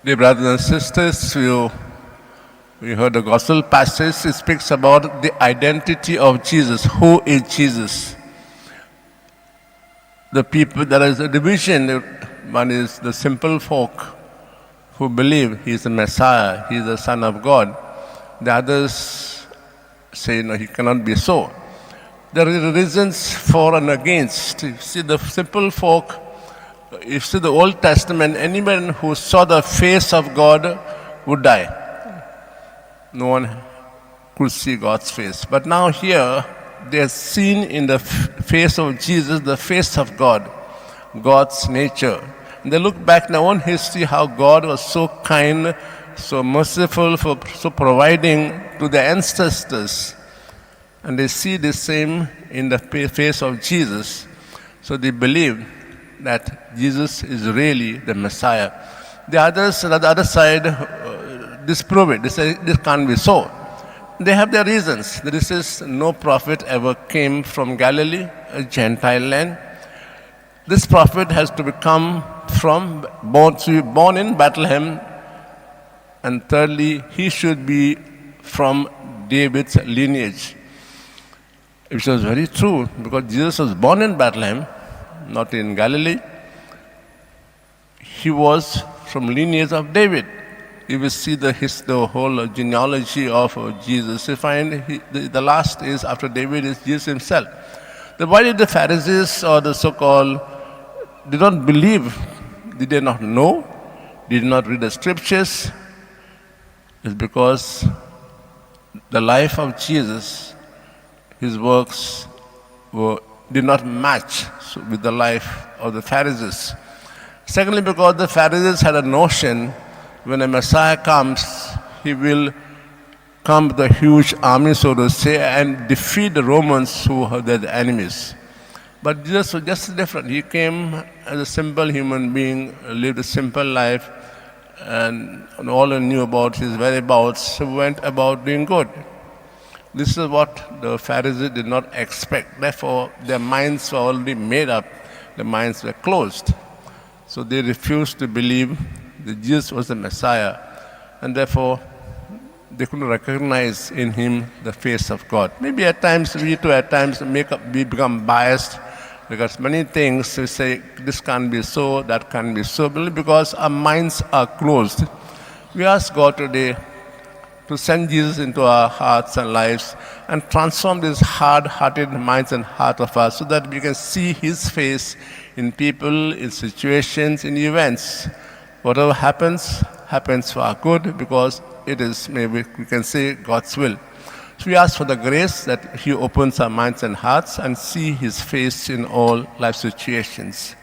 Dear brothers and sisters, we heard the gospel passage. It speaks about the identity of Jesus. Who is Jesus? The people, there is a division. One is the simple folk who believe he is the Messiah, he is the Son of God. The others say, no, he cannot be so. There are reasons for and against. You see, the simple folk, if you see the Old Testament, anyone who saw the face of God would die. No one could see God's face. But now here, they are seen in the face of Jesus, the face of God, God's nature. And they look back in their own history how God was so kind, so merciful, so providing to their ancestors. And they see the same in the face of Jesus. So they believe that Jesus is really the Messiah. The others, on the other side, disprove it. They say this can't be so. They have their reasons. This is no prophet ever came from Galilee, a Gentile land. This prophet has to become born in Bethlehem, and thirdly, he should be from David's lineage. Which was very true, because Jesus was born in Bethlehem, not in Galilee. He was from lineage of David. You will see the whole genealogy of Jesus. You find the last is after David is Jesus himself. Then why did the Pharisees or the so-called did not believe? Did they not know? Did not read the scriptures? It's because the life of Jesus, his works did not match with the life of the Pharisees. Secondly, because the Pharisees had a notion when a Messiah comes, he will come with a huge army, so to say, and defeat the Romans who were their enemies. But Jesus was just different. He came as a simple human being, lived a simple life, and all knew about his whereabouts, so went about doing good. This is what the Pharisees did not expect. Therefore, their minds were already made up. Their minds were closed. So they refused to believe that Jesus was the Messiah. And therefore, they couldn't recognize in him the face of God. Maybe at times, we too at times we become biased because many things we say, this can't be so, that can't be so, because our minds are closed. We ask God today to send Jesus into our hearts and lives and transform these hard-hearted minds and heart of us so that we can see his face in people, in situations, in events. Whatever happens for our good because it is, maybe we can say, God's will. So we ask for the grace that he opens our minds and hearts and see his face in all life situations.